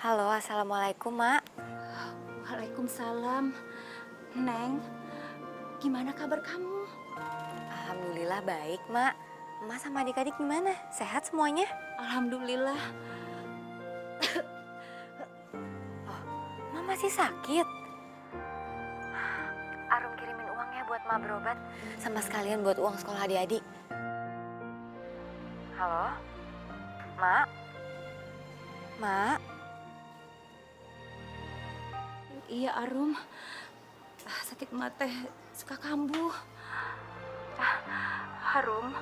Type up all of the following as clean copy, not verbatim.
Halo, Assalamualaikum, Mak. Waalaikumsalam. Neng, gimana kabar kamu? Alhamdulillah baik, Mak. Emak sama adik-adik gimana? Sehat semuanya? Alhamdulillah. Emak masih sakit? Arum kirimin uang ya buat Mak berobat. Sama sekalian buat uang sekolah adik-adik. Halo? Mak? Mak? Iya, Arum. Sakit emak teh suka kambuh. Harum,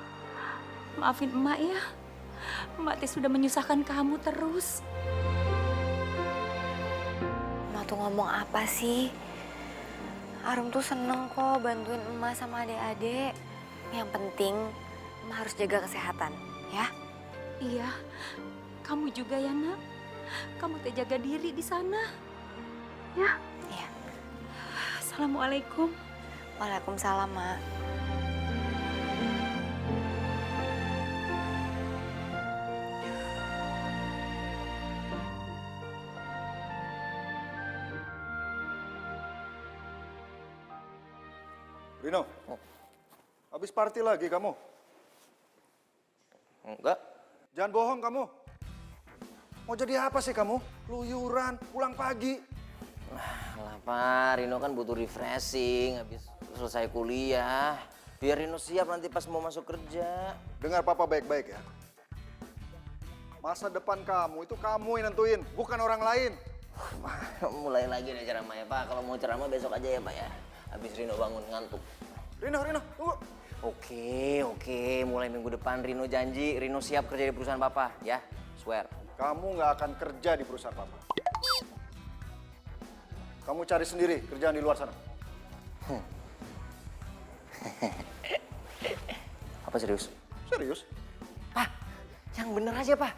maafin emak ya. Emak teh sudah menyusahkan kamu terus. Emak tuh ngomong apa sih? Arum tuh seneng kok bantuin emak sama adik-adik. Yang penting emak harus jaga kesehatan, ya? Iya, kamu juga ya, Nak. Kamu teh jaga diri di sana. Ya. Iya. Assalamualaikum. Waalaikumsalam, Mak. Rino, habis party lagi kamu? Enggak. Jangan bohong kamu. Mau jadi apa sih kamu? Luyuran, pulang pagi. Lah Pak, Rino kan butuh refreshing habis selesai kuliah. Biar Rino siap nanti pas mau masuk kerja. Dengar papa baik-baik ya. Masa depan kamu itu kamu yang nentuin, bukan orang lain. Mulai lagi nih ceramah ya Pak. Kalau mau ceramah besok aja ya Pak ya. Habis Rino bangun ngantuk. Rino, tunggu. Oke. Mulai minggu depan Rino janji Rino siap kerja di perusahaan Papa ya. Swear. Kamu nggak akan kerja di perusahaan papa. Kamu cari sendiri kerjaan di luar sana. Apa serius? Serius? Pak, yang bener aja Pak.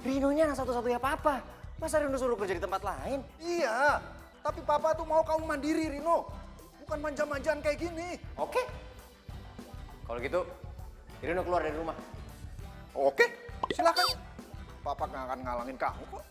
Rinonya anak satu-satunya Papa. Masa Rino suruh kerja di tempat lain? Iya, tapi papa tuh mau kamu mandiri, Rino. Bukan manja-manjaan kayak gini. Oke. Kalau gitu, Rino keluar dari rumah. Oke, silakan. Papa nggak akan ngalangin kamu kok.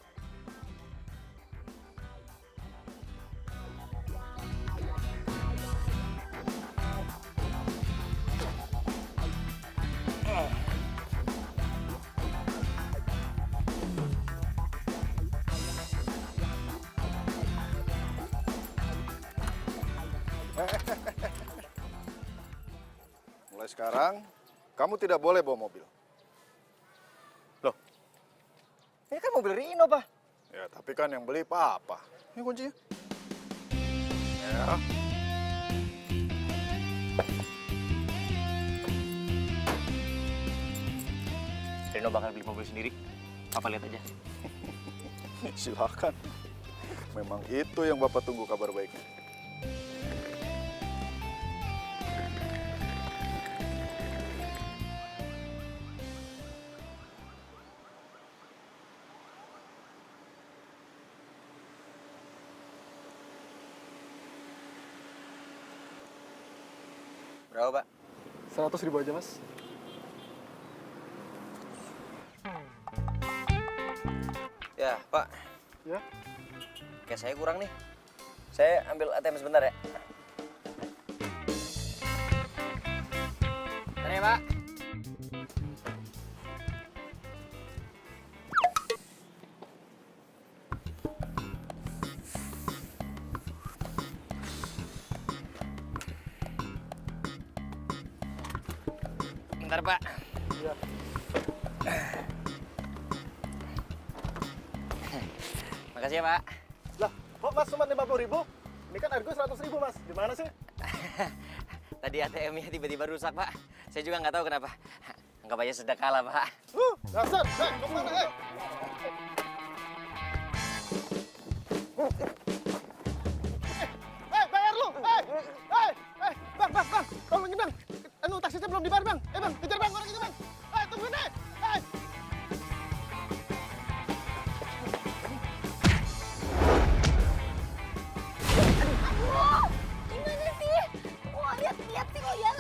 Mulai sekarang, kamu tidak boleh bawa mobil. Loh? Ini kan mobil Rino, Pak. Ya, tapi kan yang beli papa. Ini kuncinya. Ya. Rino bakal beli mobil sendiri. Papa lihat aja. Silakan. Memang itu yang Bapak tunggu kabar baiknya. Berapa, Pak? 100.000 aja, Mas. Ya, Pak. Ya. Kayak saya kurang nih. Saya ambil ATM sebentar ya. Bentar ya, Pak. Bentar, Pak. Iya. Makasih ya, Pak. Lah, kok Mas cuma 50.000? Ini kan harga 100.000, Mas. Gimana sih? Tadi ATM-nya tiba-tiba rusak, Pak. Saya juga nggak tahu kenapa. Anggap aja sedekah lah, Pak. Dasar. Mau kemana, bayar lu! Bang! Tolongin, Bang! Taksinya belum dibayar, Bang! Bang, kejar, Bang! Orang itu, Bang! Tungguin, Gimana sih? Wah, lihat sih kok ya.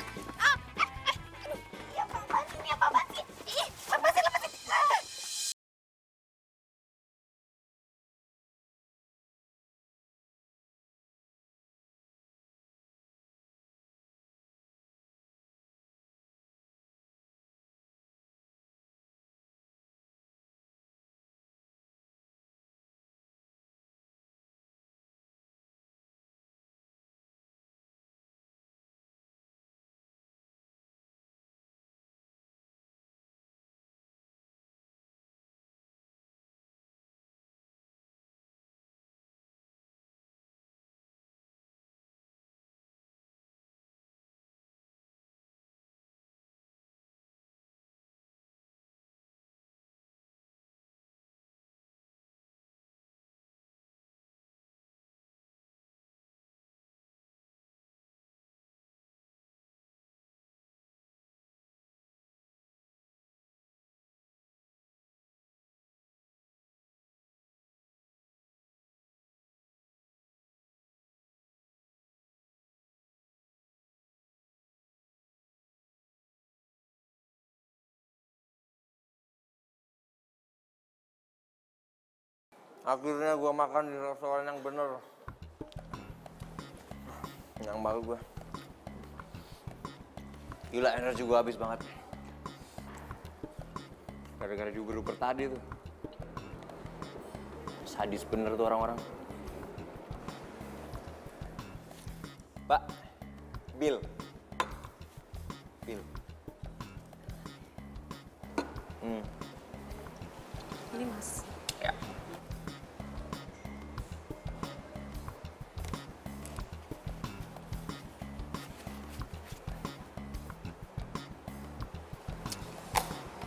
Akhirnya gue makan di restoran yang bener. Kenyang banget gue. Gila, energi gue habis banget. Gara-gara diuber-uber tadi tuh. Sadis bener tuh orang-orang. Pak, Bill. Bill. Ini Mas. Ya.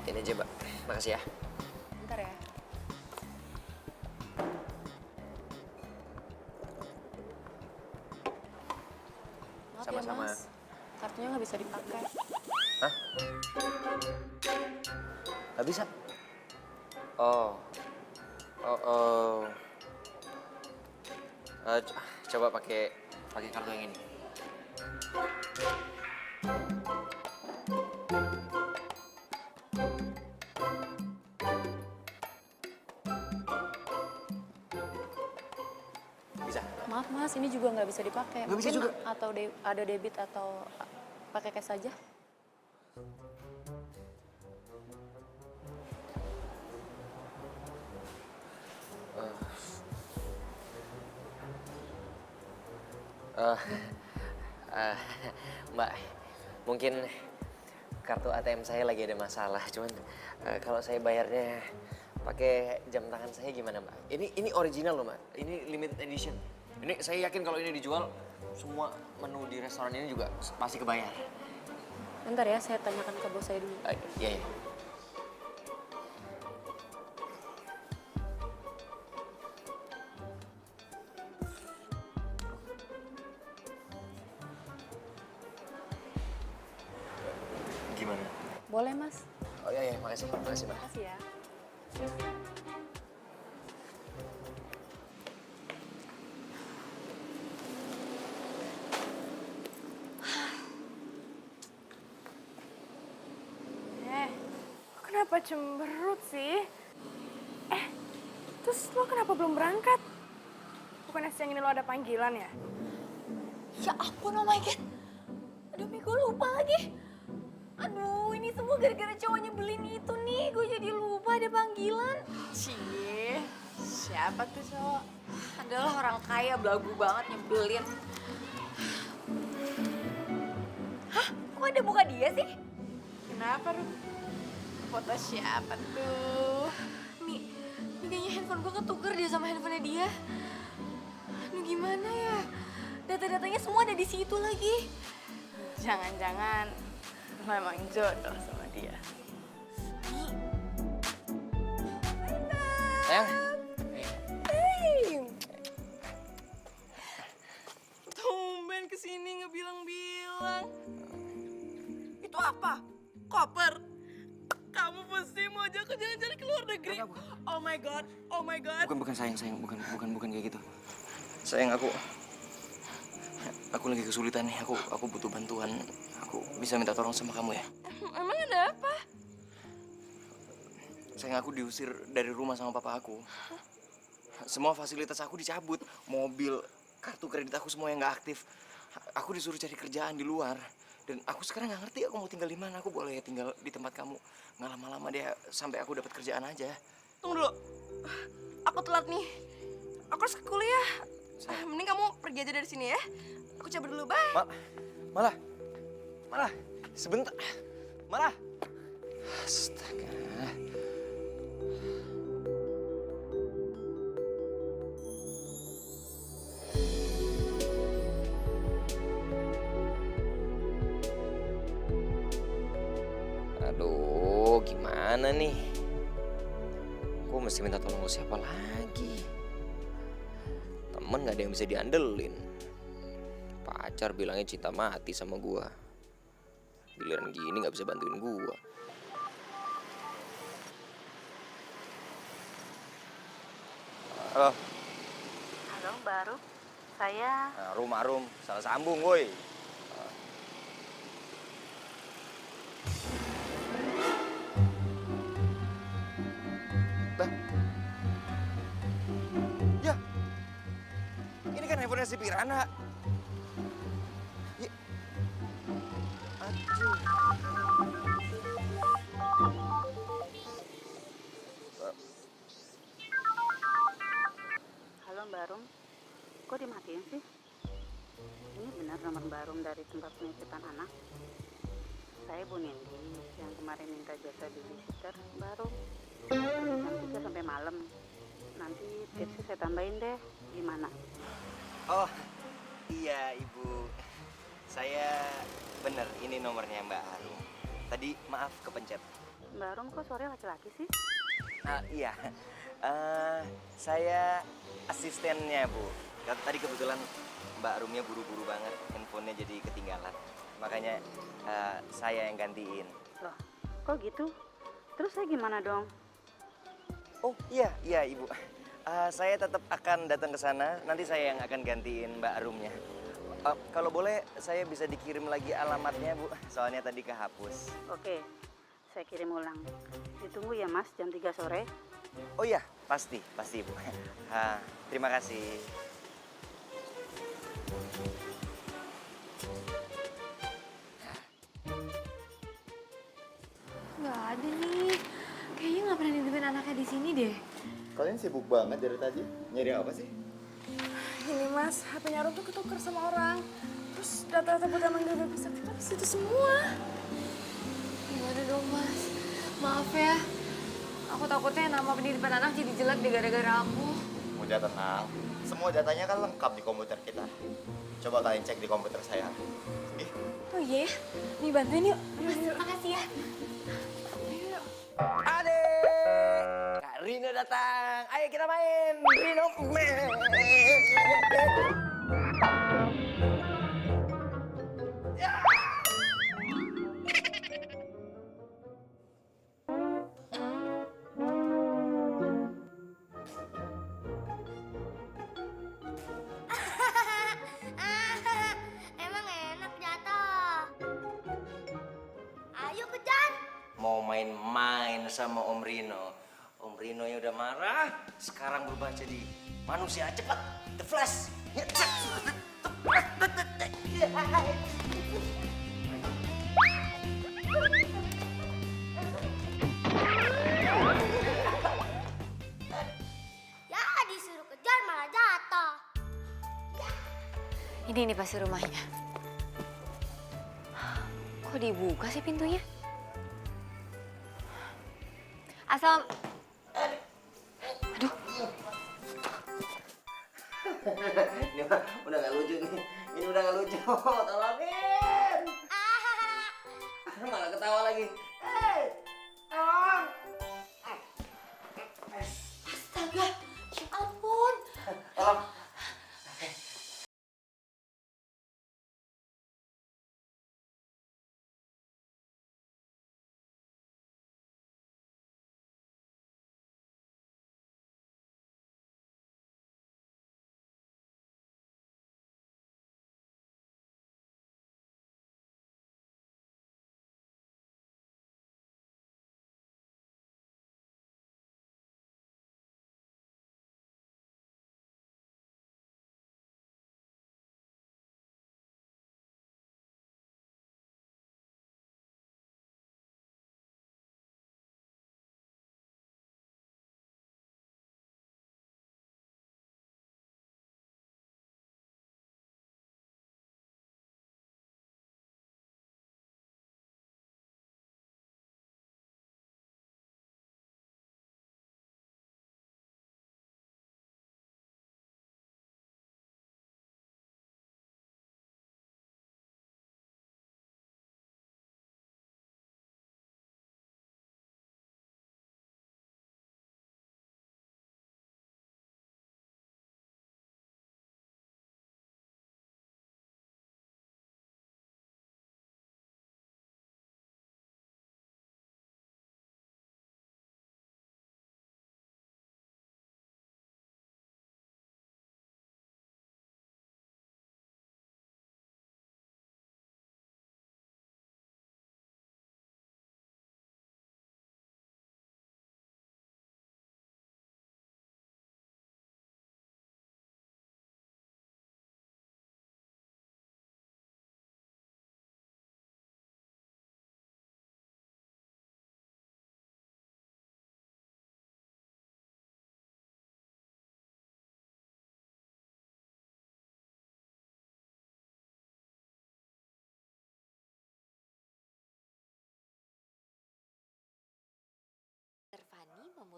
Ini aja, Mbak. Makasih ya. Bentar ya. Maaf Sama-sama. ya Mas, kartunya nggak bisa dipakai. Hah? Gak bisa? Oh. Oh. Coba pakai kartu yang ini. Bisa? Maaf Mas, ini juga nggak bisa dipakai. Nggak bisa Mungkin juga? atau ada debit atau pakai cash saja? Mbak, mungkin kartu ATM saya lagi ada masalah. Cuman kalau saya bayarnya pakai jam tangan saya gimana, Mbak? Ini original loh, Mbak. Ini limited edition. Ini saya yakin kalau ini dijual, semua menu di restoran ini juga pasti kebayar. Bentar ya, saya tanyakan ke bos saya dulu. Iya. Gimana? Boleh Mas? Oh iya, makasih, Mbak. Makasih ya. Kenapa cemberut sih? Terus lo kenapa belum berangkat? Bukannya siang ini lo ada panggilan ya? Ya ampun, oh my God. Aduh, Mi, gue lupa lagi. Aduh, ini semua gara-gara cowoknya beliin itu nih. Gue jadi lupa ada panggilan. Cie, siapa tuh cowok? Adalah orang kaya, belagu banget nyebelin. Hah? Kok ada muka dia sih? Kenapa, Ru? Foto siapa tuh? Mi kayaknya handphone gue ketuker dia sama handphonenya dia. Aduh, gimana ya? Data-datanya semua ada di situ lagi. Jangan-jangan lo emang jodoh sama dia. Sayang. Tumben kesini nggak bilang-bilang. Itu apa? Koper? Kamu pasti mau ajak aku jalan-jalan ke luar negeri? Oh my god, oh my god. Bukan sayang, bukan kayak gitu. Sayang, aku lagi kesulitan nih. Aku butuh bantuan. Aku bisa minta tolong sama kamu ya? Emang ada apa? Sayang, aku diusir dari rumah sama papa aku. Semua fasilitas aku dicabut. Mobil, kartu kredit aku semua yang nggak aktif. Aku disuruh cari kerjaan di luar. Dan aku sekarang nggak ngerti aku mau tinggal di mana. Aku boleh tinggal di tempat kamu nggak lama-lama deh sampai aku dapat kerjaan aja. Tunggu dulu. Aku telat nih. Aku harus ke kuliah. Mending kamu pergi aja dari sini ya. Aku cabut dulu, bye. Malah sebentar. Astaga. Aduh, gimana nih? Gue mesti minta tolong ke siapa lagi? Temen gak ada yang bisa diandelin. Pacar bilangnya cinta mati sama gue. Giliran gini gak bisa bantuin gue. Halo. Halo, baru saya Arum, salah sambung, woi. pacarnya si Pirana. Ya. Aduh. Halo Mbak Rum, kok dimatiin sih? Ini benar nomor Mbak Rum dari tempat penitipan anak? Saya Bu Nindi yang kemarin minta jasa babysitter Mbak Rum. Jam 3 sampai malam. Nanti tipsnya saya tambahin deh, gimana? Oh, iya Ibu. Saya bener, ini nomornya Mbak Arum. Tadi maaf kepencet. Mbak Rum kok sore laki-laki sih? Iya, saya asistennya Bu. Tadi kebetulan Mbak Rumnya buru-buru banget, handphonenya jadi ketinggalan. Makanya saya yang gantiin. Loh, kok gitu? Terus saya gimana dong? Oh iya Ibu. Saya tetap akan datang ke sana. Nanti saya yang akan gantiin Mbak Rumnya. Kalau boleh, saya bisa dikirim lagi alamatnya Bu. Soalnya tadi kehapus. Oke, saya kirim ulang. Ditunggu ya Mas, jam 3 sore. Oh iya, pasti Bu. Terima kasih. Nggak ada nih. Kayaknya nggak pernah nitipin anaknya di sini deh. Kalian sibuk banget dari tadi. Nyari apa sih? Ini mas, HP-nya Rum tuh ketuker sama orang. Terus data-data buat manggil babysitter kita di situ semua. Gimana dong mas? Maaf ya. Aku takutnya nama penitipan anak jadi jelek deh gara-gara aku. Udah tenang. Semua datanya kan lengkap di komputer kita. Coba kalian cek di komputer saya. Ih, Oh iya? Nih bantuin yuk. Mas, makasih ya. Adek, Kak Rino datang. Ayo kita main. Rino main. Emang enak jatuh. Ayo kejar. Mau main-main sama Om Rino. Om Rino yang udah marah, sekarang berubah jadi manusia. Cepat, The Flash. Ya disuruh kejar malah jatuh. Ini nih pasti rumahnya. Kok dibuka sih pintunya? Asal... Aduh, Ini udah gak lucu nih. Ini udah gak lucu. Tolongin. Malah ketawa lagi. Hei, tolong. astaga, ya ampun. Tolong.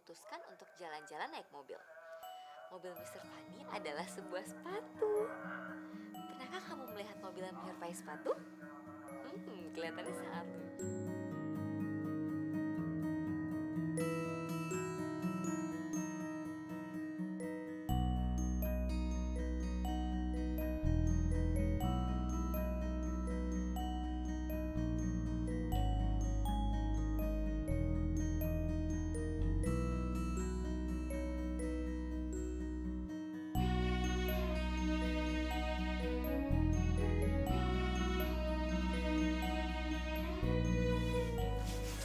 memutuskan untuk jalan-jalan naik mobil. Mobil Mr. Fanny adalah sebuah sepatu. Pernahkah kamu melihat mobil yang menyerupai sepatu? Kelihatannya sangat lucu.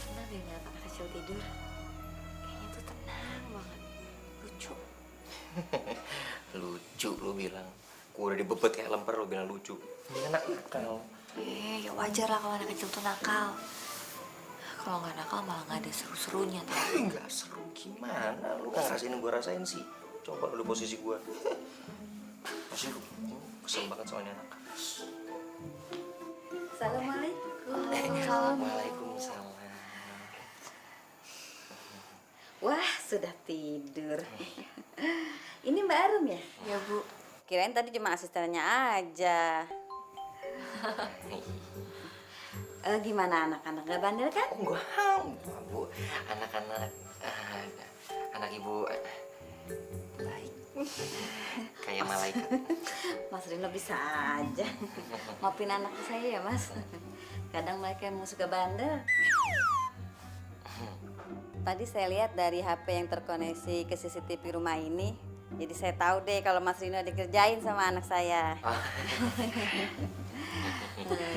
Senang deh ngeliat anak kecil tidur. Kayaknya tuh tenang banget. Lucu. Lucu lu bilang. Gua udah dibebet kayak lemper lu bilang lucu. Ini anak nakal. Ya wajar lah kalau anak kecil tuh nakal. Kalau nggak nakal malah nggak ada seru-serunya tuh. Nggak seru gimana? Lu nggak ngerasain yang gua rasain sih. Coba lu posisi gua. Pasti lu kesel banget soalnya anak. Assalamualaikum. Waalaikumsalam. Wah, sudah tidur. Ini Mbak Arum ya? Ya Bu. Kirain tadi cuma asistennya aja. Gimana anak-anak gak bandel kan? Enggak, Bu. Anak-anak anak ibu baik. Kayak malaikat. Mas Rino bisa aja. Maafin anak saya ya Mas. Kadang mereka emang suka bandel. Tadi saya lihat dari HP yang terkoneksi ke CCTV rumah ini. Jadi saya tahu deh kalau Mas Rino dikerjain sama anak saya.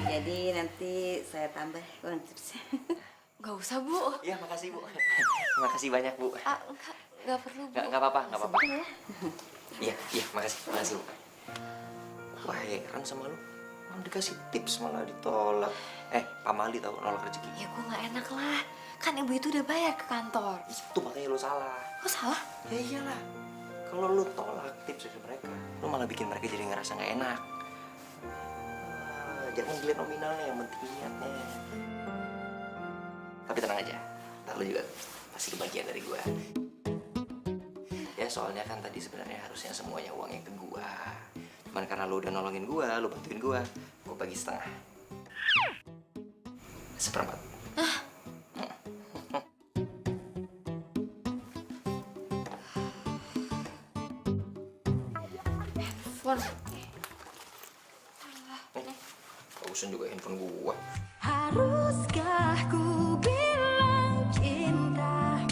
Jadi nanti saya tambah uang tipsnya. Gak usah Bu. Iya, makasih Bu. Makasih banyak Bu. Nggak perlu Bu. Nggak apa-apa, nggak apa-apa. Sebentar ya. Iya, makasih Bu. Wah, heran sama lu. Malah dikasih tips malah ditolak. Pak Mali tau nolak rezeki. Ya gue nggak enak lah. Kan ibu itu udah bayar ke kantor. Itu makanya lu salah. Kok salah? Ya iyalah. Kalau lu tolak tips dari mereka, lu malah bikin mereka jadi ngerasa nggak enak. Jangan dilihat nominalnya, yang penting niatnya. Tapi tenang aja, ntar lu juga pasti kebagian dari gua. Ya soalnya kan tadi sebenarnya harusnya semuanya uangnya ke gua. Cuman karena lu udah nolongin gua, lu bantuin gua bagi setengah. Seperempat. Handphone. Bagusan juga handphone gua. Haruskah ku bilang cinta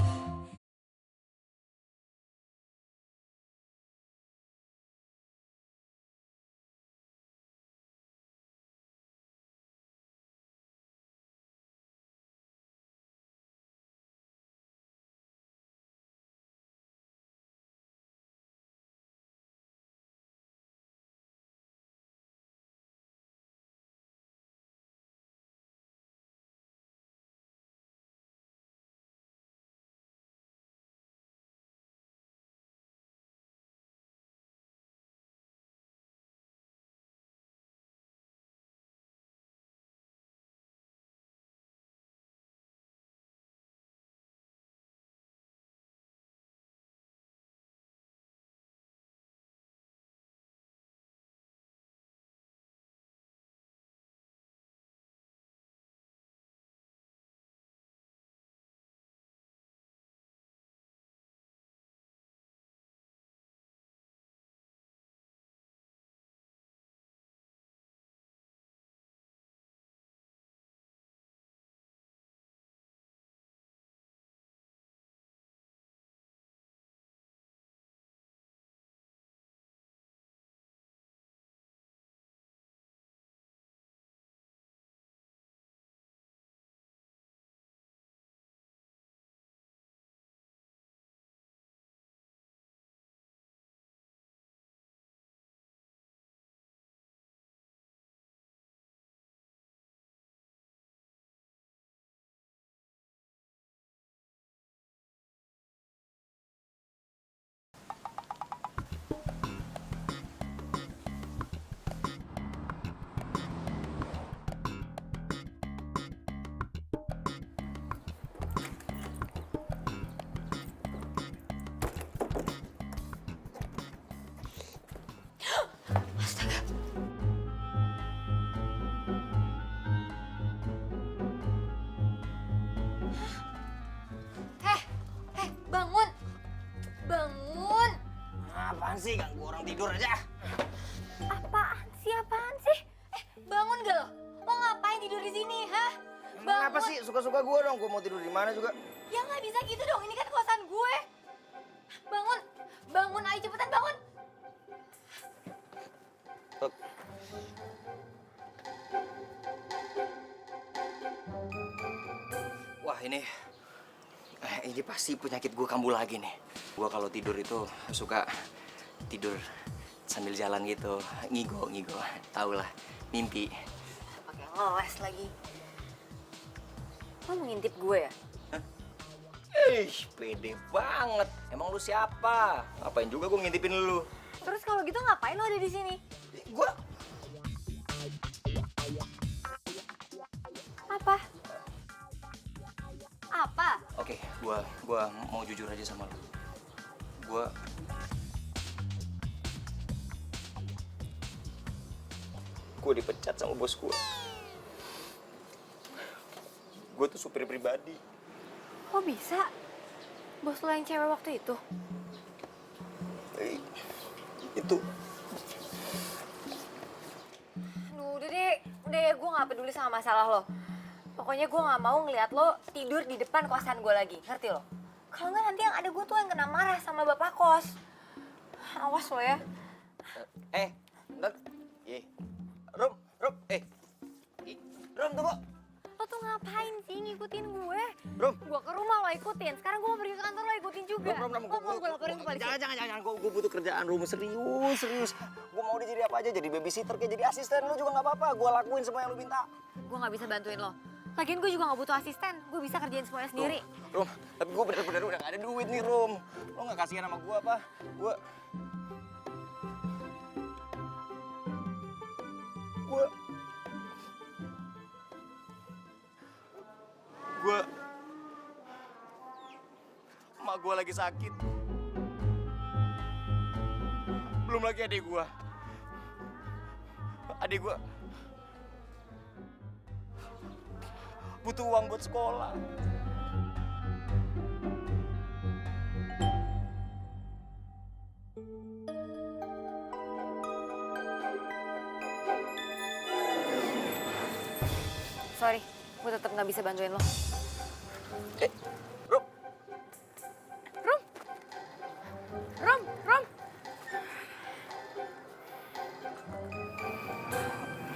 apaan sih? Ganggu orang tidur aja. Apaan sih? Bangun gak lo? Lo ngapain tidur di sini, hah? Bangun. Kenapa sih? Suka-suka gue dong. Gue mau tidur di mana juga. Ya nggak bisa gitu dong, ini kan kosan gue. Bangun, ayo cepetan bangun. Wah ini pasti penyakit gue kambuh lagi nih. Gue kalau tidur itu suka tidur sambil jalan gitu, ngigo. Tau lah, mimpi. Pakai ngeles lagi. Lo mau ngintip gue ya? Pede banget. Emang lu siapa? Ngapain juga gue ngintipin lu? Terus kalau gitu ngapain lo ada di sini? Gue Apa? Oke, gua mau jujur aja sama lu. Gue dipecat sama bos gue. Gue tuh supir pribadi. Kok bisa? Bos lo yang cewek waktu itu? Itu. Aduh, udah deh, gue gak peduli sama masalah lo. Pokoknya gue gak mau ngeliat lo tidur di depan kosan gue lagi, ngerti lo? Kalau nggak nanti yang ada gue tuh yang kena marah sama bapak kos. Awas lo ya. Bentar. Rum, Rum tunggu. Lo tuh ngapain sih ngikutin gue? Rum. Gue ke rumah lo ikutin, sekarang gue mau pergi ke kantor lo ikutin juga. Rum, gue laporin ke polisi. Jangan. Gue butuh kerjaan, Rum. Serius. Gue mau jadi apa aja, jadi babysitter, kayak jadi asisten lu juga nggak apa-apa. Gue lakuin semua yang lu minta. Gue gak bisa bantuin lo. Lagian gue juga gak butuh asisten, gue bisa kerjain semuanya sendiri. Rum, tapi gue bener-bener udah gak ada duit nih, Rum. Lo gak kasihan sama gue apa? Gue emak gue lagi sakit. Belum lagi adik gue. Adik gue butuh uang buat sekolah. Sorry, gue tetap gak bisa bantuin lo. Rom.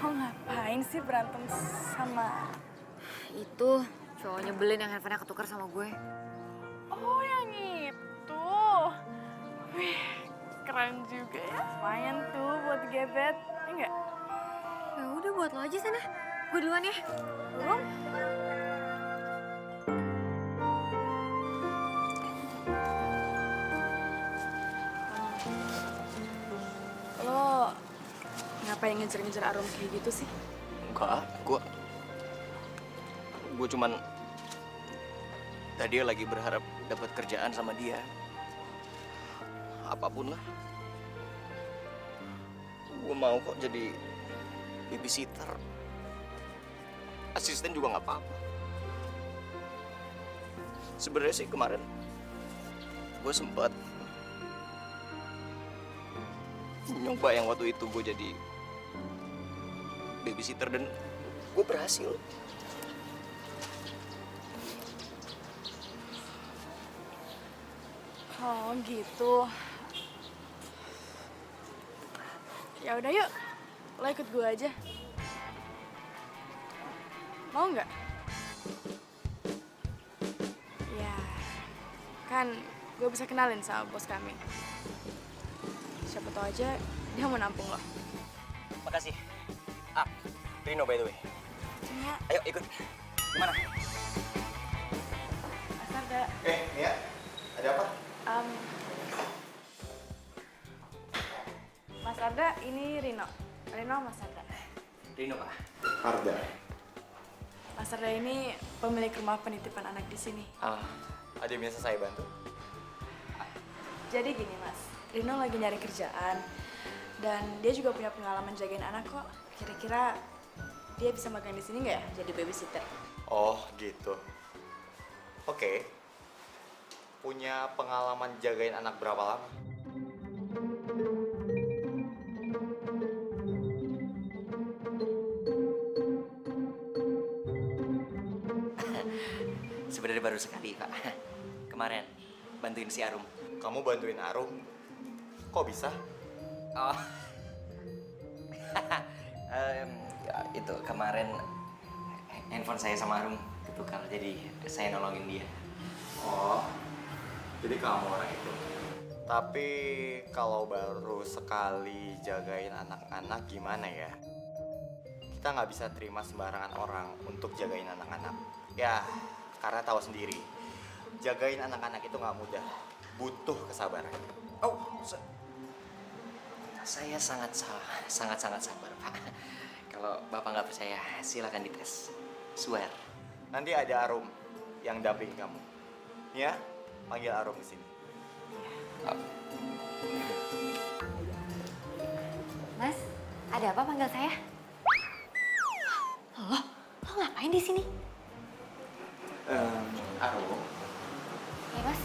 Lo ngapain sih berantem sama... Itu cowok nyebelin yang handphonenya ketukar sama gue. Oh, yang itu. Wih, keren juga ya. Lumayan tuh buat gebet. Enggak? Ya udah buat lo aja sana. Gue duluan ya. Rom? Lo ngapain ngejar-ngejar Arum kayak gitu sih? Enggak, gue cuman tadi lagi berharap dapat kerjaan sama dia. Apapun lah. Gue mau kok jadi babysitter. Asisten juga nggak apa-apa. Sebenarnya sih kemarin gue sempat nyoba yang waktu itu gue jadi babysitter dan gue berhasil. Oh gitu. Ya udah yuk, lo ikut gue aja. Mau nggak? Ya, kan gue bisa kenalin sama bos kami. Siapa tahu aja dia mau nampung lo. Makasih. Rino by the way. Ya. Ayo ikut. Gimana? Mas Arda. Nia, ada apa? Mas Arda, ini Rino. Rino, Mas Arda. Rino, Pak. Arda. Mas Arda ini pemilik rumah penitipan anak di sini. Ada yang biasa saya bantu? Jadi gini Mas, Rino lagi nyari kerjaan. Dan dia juga punya pengalaman jagain anak kok. Kira-kira dia bisa magang di sini nggak ya jadi babysitter? Oh gitu. Oke. Punya pengalaman jagain anak berapa lama? sebenarnya baru sekali, Pak. Kemarin bantuin si Arum. Kamu bantuin Arum? Kok bisa? Oh. Ya, itu kemarin handphone saya sama Arum ketukar, jadi saya nolongin dia. Oh, jadi kamu orang itu. Tapi kalau baru sekali jagain anak-anak gimana ya? Kita nggak bisa terima sembarangan orang untuk jagain anak-anak. Ya, karena tahu sendiri, jagain anak-anak itu nggak mudah, butuh kesabaran. Oh, saya sangat sabar, Pak. Kalau Bapak nggak percaya, silakan dites. Swear. Nanti ada Arum yang damping kamu. Ya, panggil Arum ke sini. Mas, ada apa panggil saya? Lo ngapain di sini? Arum, Ya mas,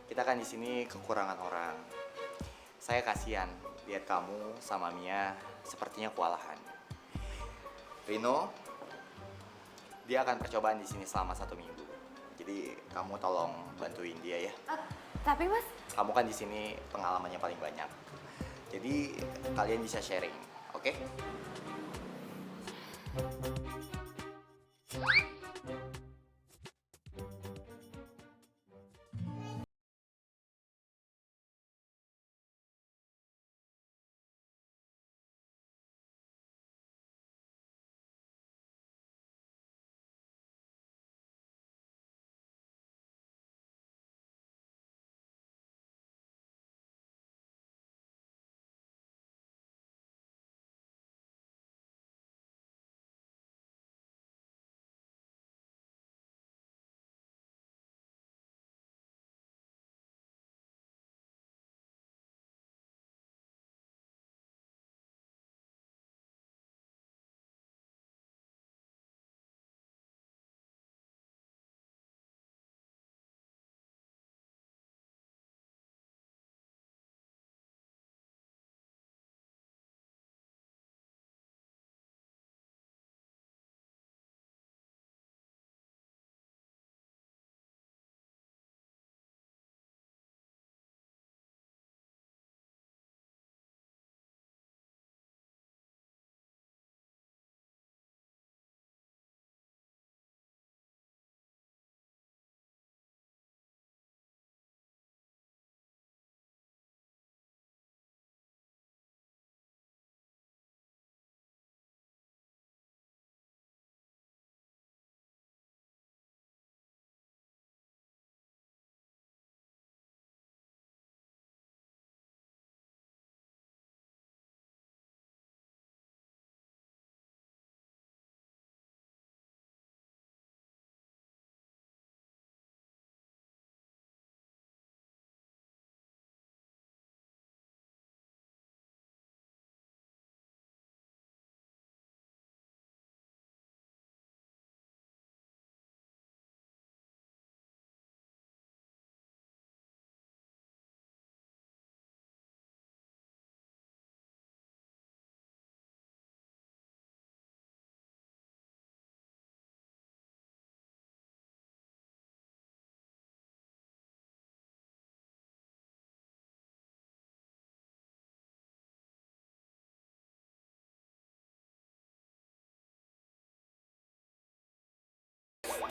kita kan di sini kekurangan orang. Saya kasihan lihat kamu sama Mia sepertinya kewalahan. Rino, dia akan percobaan di sini selama 1 minggu. Jadi kamu tolong bantuin dia ya. tapi mas, Kamu kan di sini pengalamannya paling banyak. Jadi kalian bisa sharing, oke?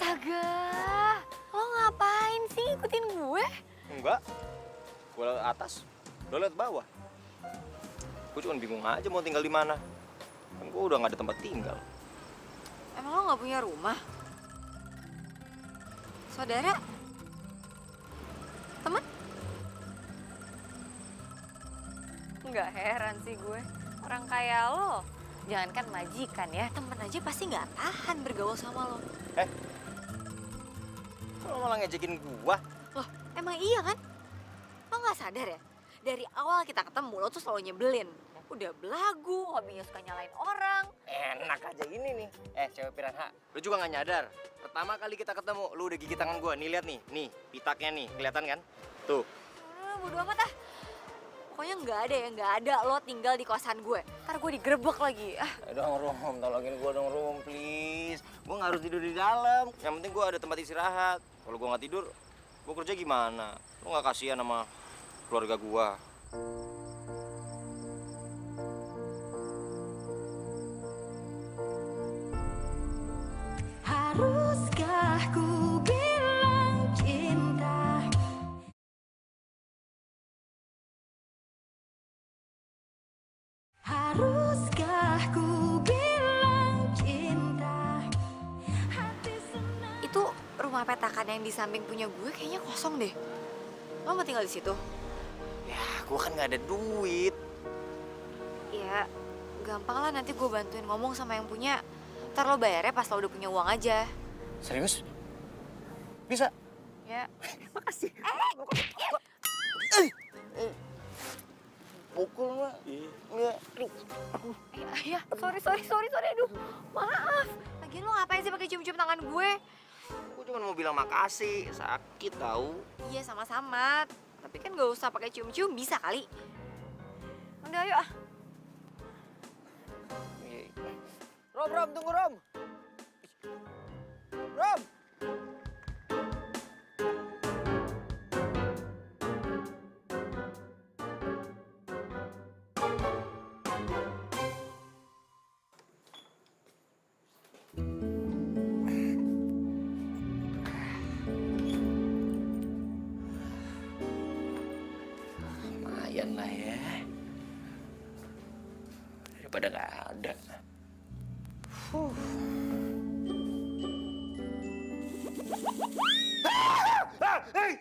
astaga, lo ngapain sih ngikutin gue? Enggak. Gue liat atas, lo liat bawah. Gue cuma bingung aja mau tinggal di mana. Kan gue udah gak ada tempat tinggal. Emang lo nggak punya rumah? Saudara? Temen? Nggak heran sih gue. Orang kaya lo, jangankan majikan ya, temen aja pasti nggak tahan bergaul sama lo. Lo malah ngejekin gua. Loh, emang iya kan? Lo nggak sadar ya? Dari awal kita ketemu, lo tuh selalu nyebelin. Udah belagu, hobinya suka nyalain orang. Enak aja ini nih. Cewek piranha, lu juga gak nyadar. Pertama kali kita ketemu, lu udah gigit tangan gua. Nih lihat nih, pitaknya nih, kelihatan kan? Tuh. Bodo amat ah. Pokoknya nggak ada lo tinggal di kosan gue. Ntar gue digerebek lagi. Ah, Dong Rom, tolongin gue dong Rom, please. Gue nggak harus tidur di dalam. Yang penting gue ada tempat istirahat. Kalau gue nggak tidur, gue kerja gimana? Lo nggak kasihan sama keluarga gue? Haruskah ku bilang cinta? Haruskah ku bilang cinta? Hati senang. itu rumah petakan yang di samping punya gue kayaknya kosong deh. Lo mau tinggal di situ? Ya, gue kan nggak ada duit. Ya, gampang lah nanti gue bantuin ngomong sama yang punya. Ntar lo bayarnya pas lo udah punya uang aja. Serius? Bisa? Ya. Makasih. Pukul mah. Iya. Ya, sorry. Aduh, maaf. Lagian lo ngapain sih pakai cium-cium tangan gue? Gue cuma mau bilang makasih. Sakit tahu. Iya, sama-sama. Tapi kan gak usah pakai cium-cium, bisa kali. Udah, yuk ah. Rom, tunggu Rom. Rom. Lumayan lah ya. Daripada nggak ada. Hey!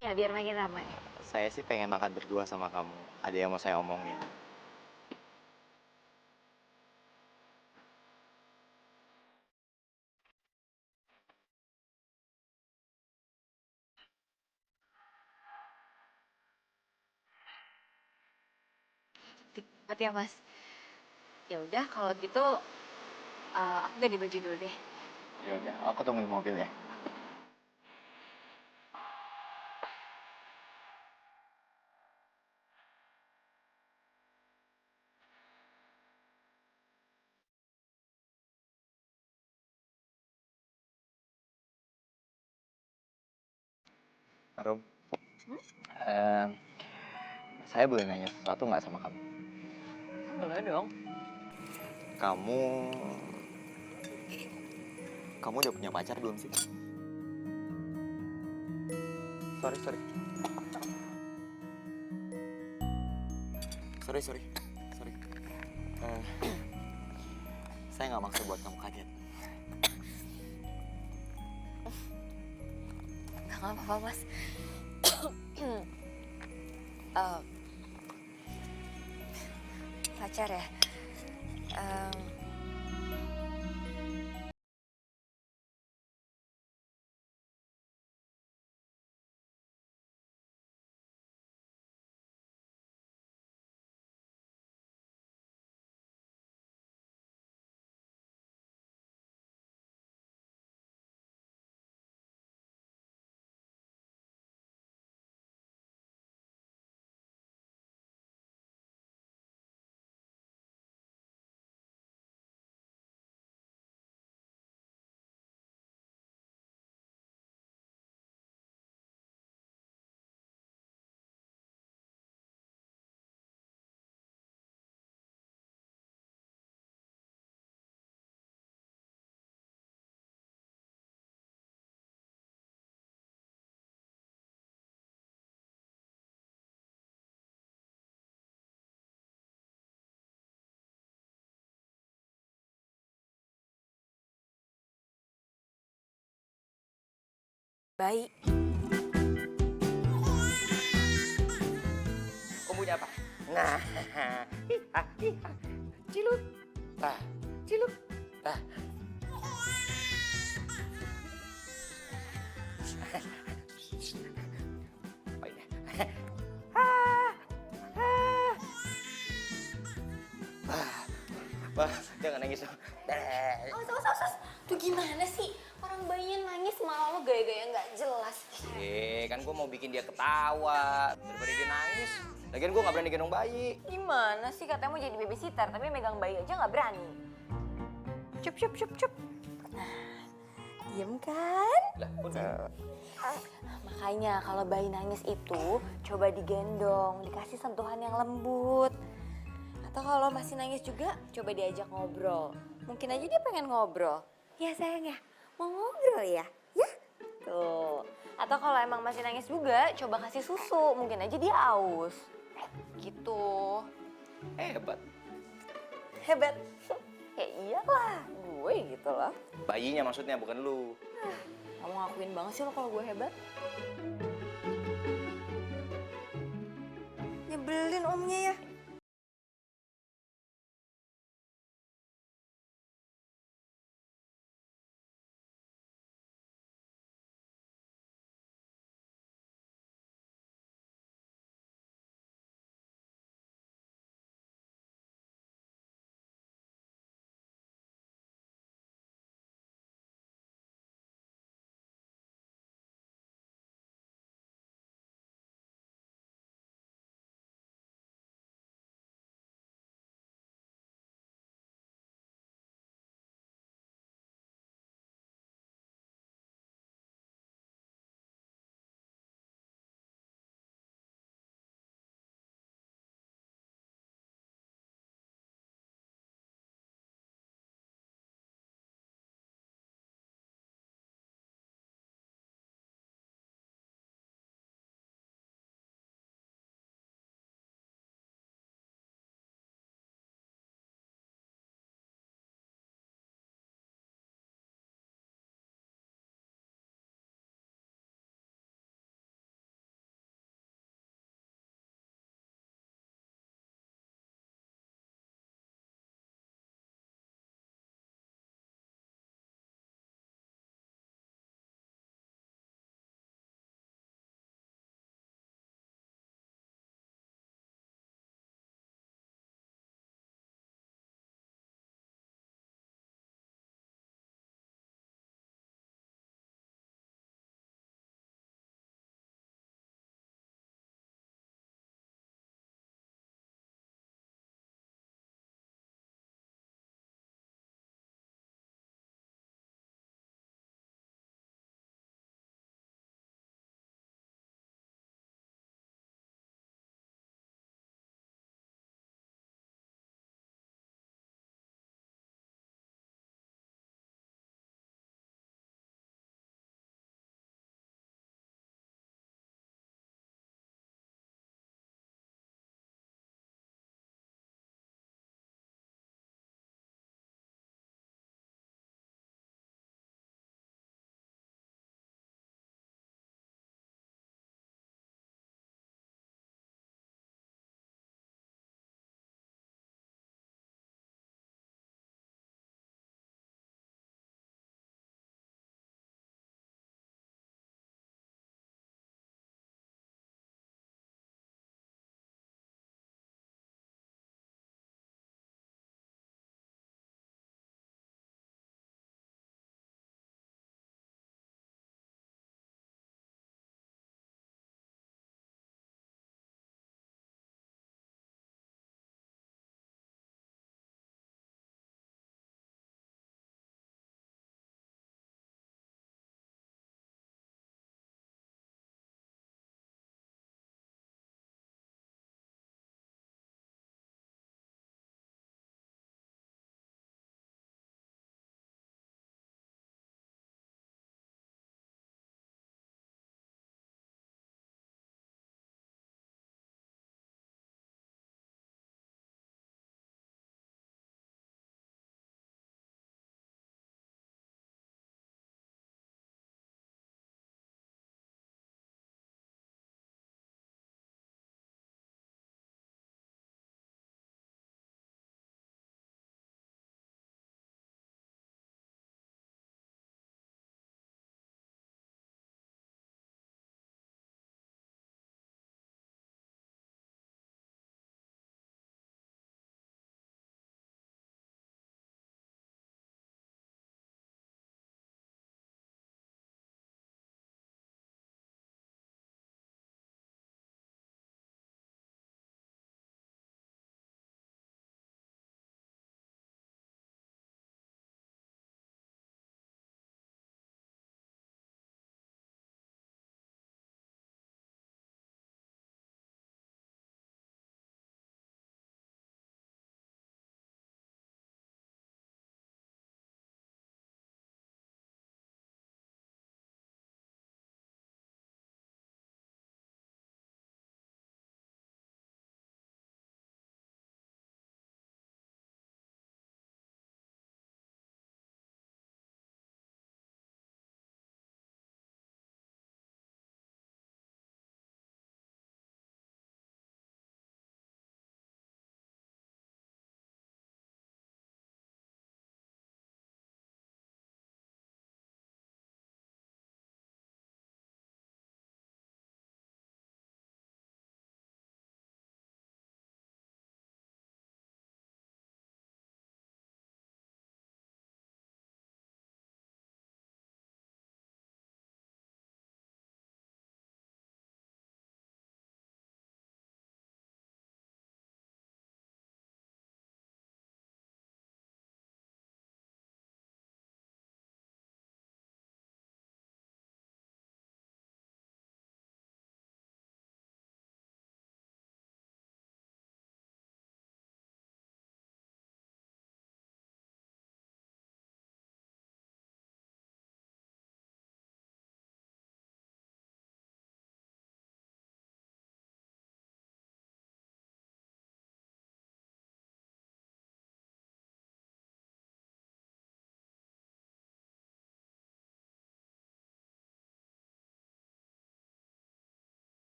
Ya biar makin ramai. Saya sih pengen makan berdua sama kamu. Ada yang mau saya omongin. Cepet ya Mas. Ya udah kalau gitu aku ganti baju dulu deh. Ya udah, aku tunggu di mobil ya. Rum, eh, saya boleh nanya sesuatu nggak sama kamu? Boleh dong. Kamu, kamu udah punya pacar belum sih? Sorry, sorry. Sorry. Eh, saya nggak maksud buat kamu kaget. Nggak apa-apa Mas. Eh, pacar ya? Em, baik. Kamu punya apa? Nah, ciluk. Ciluk. Oh ini. Jangan nangis dong. Awas. Tuh gimana sih? Orang bayinya nangis malah lo gaya-gaya nggak jelas. Kan gue mau bikin dia ketawa daripada dia nangis. Lagian gue nggak berani gendong bayi. Gimana sih katanya mau jadi babysitter tapi megang bayi aja nggak berani. Cup. Nah, diem kan? Lah, udah. Makanya kalau bayi nangis itu coba digendong, dikasih sentuhan yang lembut. Atau kalau masih nangis juga coba diajak ngobrol. Mungkin aja dia pengen ngobrol. Ya sayang ya, mau ngobrol ya? Ya? Tuh. Atau kalau emang masih nangis juga coba kasih susu, mungkin aja dia aus. Gitu. Hebat. Hebat. Ya iyalah, gue gitu loh. Bayinya maksudnya, bukan lu. Kamu ngakuin banget sih lo kalau gue hebat. Nyebelin omnya ya.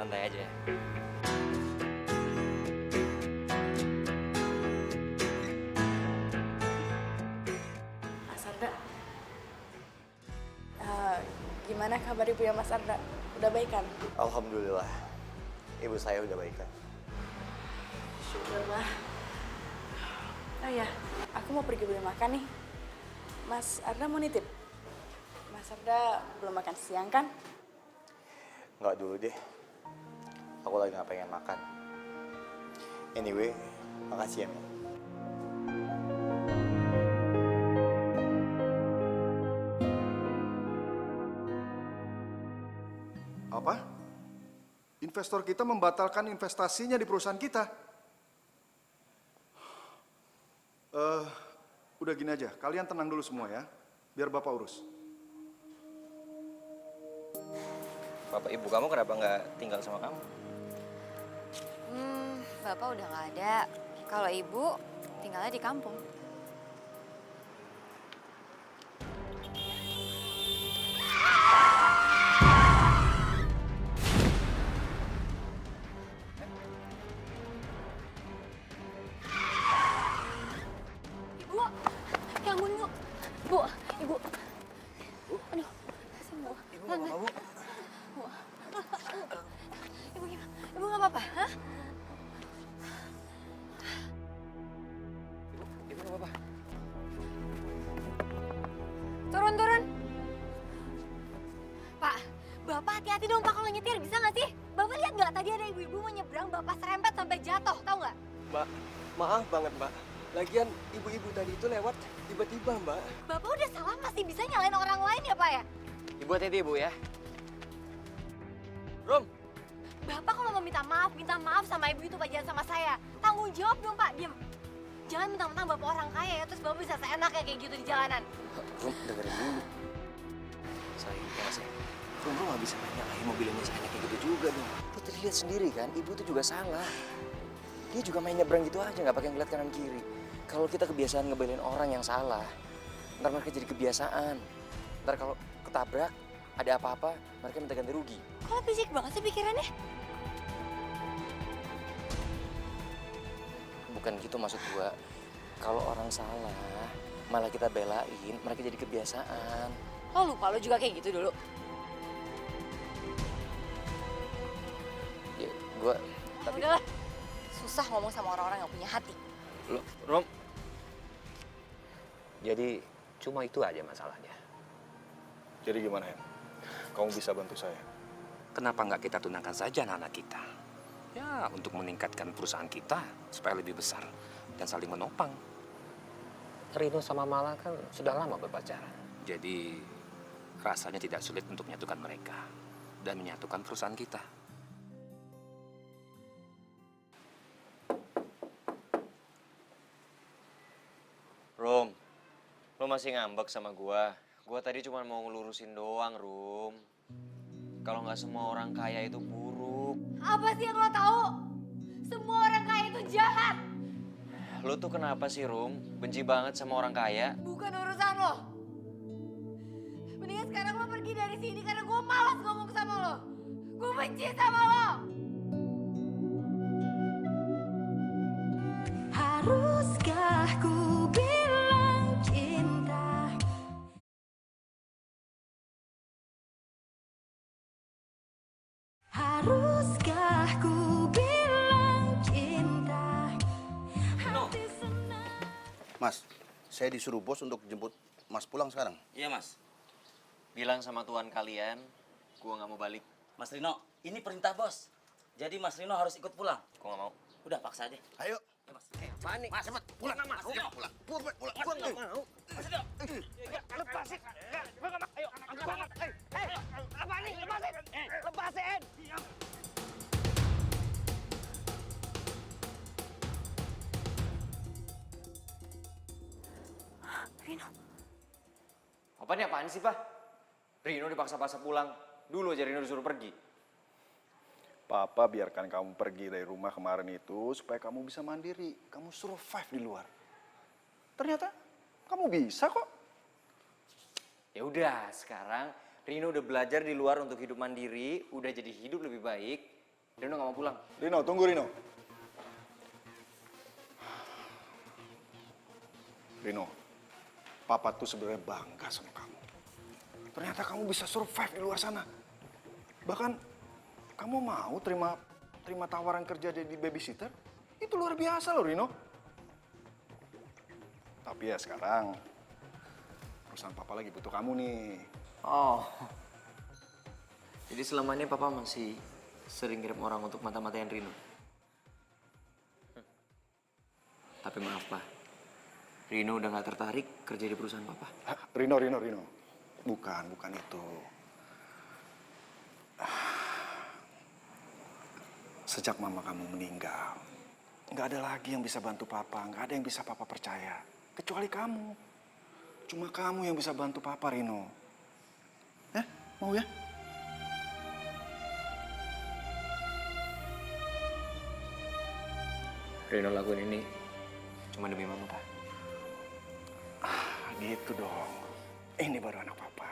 santai aja. Mas Arda, gimana kabar ibu ya Mas Arda? Udah baik kan? Alhamdulillah, ibu saya udah baikan. Syukurlah. Oh ya, aku mau pergi beli makan nih. Mas Arda mau nitip? Mas Arda belum makan siang kan? Nggak dulu deh, aku lagi nggak pengen makan. Anyway, makasih ya, Mel. Apa? Investor kita membatalkan investasinya di perusahaan kita. Udah gini aja, kalian tenang dulu semua ya, biar Bapak urus. Bapak ibu kamu kenapa nggak tinggal sama kamu? Bapak udah nggak ada. Kalau ibu tinggalnya di kampung. Ibu, ya ampun bu. Bu, ibu. Aduh, kasih bu. Ibu nggak apa-apa, Bu? Ibu gimana? Ibu nggak apa-apa, hah? Ibu nggak apa-apa. Turun, turun. Pak, Bapak hati-hati dong Pak kalau nyetir, bisa nggak sih? Bapak lihat nggak tadi ada ibu-ibu mau nyebrang, Bapak serempet sampai jatuh, tahu nggak? Mbak, maaf banget Mbak. Lagian ibu-ibu tadi itu lewat tiba-tiba Mbak. Bapak udah salah masih bisa nyalain orang lain ya Pak ya? Ibu hati-hati ibu ya. Rom, Bapak kalau mau minta maaf sama ibu itu Pak, jangan sama saya. Tanggung jawab dong Pak, diam. Jangan mentang-mentang Bapak orang kaya ya, terus Bapak bisa seenaknya kayak gitu di jalanan. Rum, dengerin dulu. Saya, ya saya. Rum nggak bisa nyalain mobil ini saya kayak gitu juga dong. Lu tadi lihat sendiri kan, ibu tuh juga salah. Dia juga main nyebrang gitu aja, nggak pakai ngeliat kanan kiri. Kalau kita kebiasaan ngebelain orang yang salah, ntar mereka jadi kebiasaan. Ntar kalau ketabrak, ada apa-apa, mereka minta ganti rugi. Kok fisik banget sih pikirannya? Bukan gitu maksud gua. Kalau orang salah, malah kita belain, mereka jadi kebiasaan. Lo lupa lo juga kayak gitu dulu. Ya, gua... Tapi... Udahlah, susah ngomong sama orang-orang yang punya hati. Lo, Rom. Jadi cuma itu aja masalahnya. Jadi gimana ya? Kamu bisa bantu saya? Kenapa nggak kita tunangkan saja anak-anak kita? Ya, untuk meningkatkan perusahaan kita supaya lebih besar dan saling menopang. Rino sama Mala kan sudah lama berpacaran. Jadi rasanya tidak sulit untuk menyatukan mereka dan menyatukan perusahaan kita. Rom, lo masih ngambek sama gua. Gua tadi cuma mau ngelurusin doang, Rom. Kalau nggak semua orang kaya itu buruk. Apa sih yang lo tahu? Semua orang kaya itu jahat. Lo tuh kenapa sih, Rom? Benci banget sama orang kaya? Bukan urusan lo. Mendingan sekarang lo pergi dari sini karena gue malas ngomong sama lo. Gue benci sama lo. Haruskah ku bilang cinta? Haruskah ku bilang cinta? Mas, saya disuruh bos untuk jemput Mas pulang sekarang. Iya, Mas. Bilang sama tuan kalian, gua nggak mau balik. Mas Rino, ini perintah bos. Jadi Mas Rino harus ikut pulang. Gua nggak mau. Udah, paksa aja. Ayo. Ya, Mas. Panik. Mas, cepet. Pulang. Mas, pulang. Pulang. Pulang. Mas nggak mau. Mas Rino. Lepasin. Ayo, angkat banget. Apa nih? Lepasin. Lepasin. Rino. Apaan sih, Pak? Rino dipaksa-paksa pulang. Dulu aja Rino disuruh pergi. Papa biarkan kamu pergi dari rumah kemarin itu supaya kamu bisa mandiri. Kamu survive di luar. Ternyata kamu bisa kok. Ya udah, sekarang Rino udah belajar di luar untuk hidup mandiri, udah jadi hidup lebih baik. Rino nggak mau pulang. Rino, tunggu Rino. Rino, Papa tuh sebenarnya bangga sama kamu. Ternyata kamu bisa survive di luar sana. Bahkan kamu mau terima tawaran kerja jadi babysitter? Itu luar biasa loh Rino. Tapi ya sekarang perusahaan Papa lagi butuh kamu nih. Oh, jadi selama ini Papa masih sering kirim orang untuk mata-matain Rino. Tapi maaf Pak, Rino udah gak tertarik kerja di perusahaan Papa. Rino. Bukan itu. Sejak mama kamu meninggal, nggak ada lagi yang bisa bantu Papa, nggak ada yang bisa Papa percaya. Kecuali kamu. Cuma kamu yang bisa bantu Papa, Rino. Mau ya? Rino lakuin ini cuma demi Mama, Pak. Gitu dong. Ini baru anak Papa.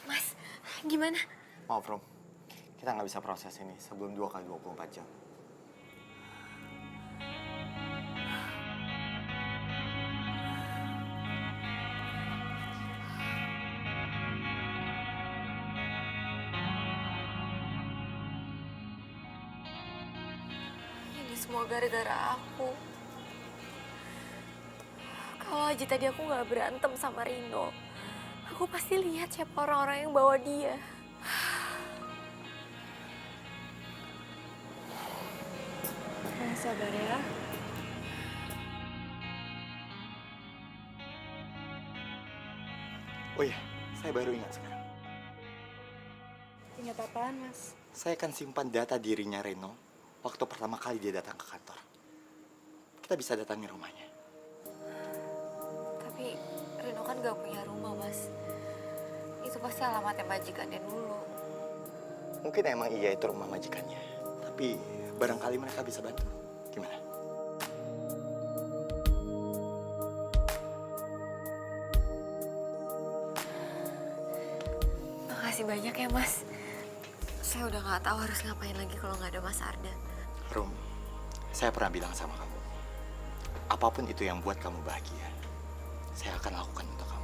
Mas, gimana? Maaf, Rom. Kita nggak bisa proses ini sebelum 2 kali 24 jam. Ini semua gara-gara aku. Kalau aja tadi aku nggak berantem sama Rino, aku pasti lihat siapa orang-orang yang bawa dia. Sabar ya. Oh iya, saya baru ingat sekarang. Ingat apaan, Mas? Saya akan simpan data dirinya Reno waktu pertama kali dia datang ke kantor. Kita bisa datangi rumahnya. Tapi Rino kan gak punya rumah, Mas. Itu pasti alamatnya majikannya dulu. Mungkin emang iya itu rumah majikannya. Tapi barangkali mereka bisa bantu. Gimana? Makasih banyak ya, Mas. Saya udah gak tahu harus ngapain lagi kalau gak ada Mas Arda. Rum, saya pernah bilang sama kamu, apapun itu yang buat kamu bahagia, saya akan lakukan untuk kamu.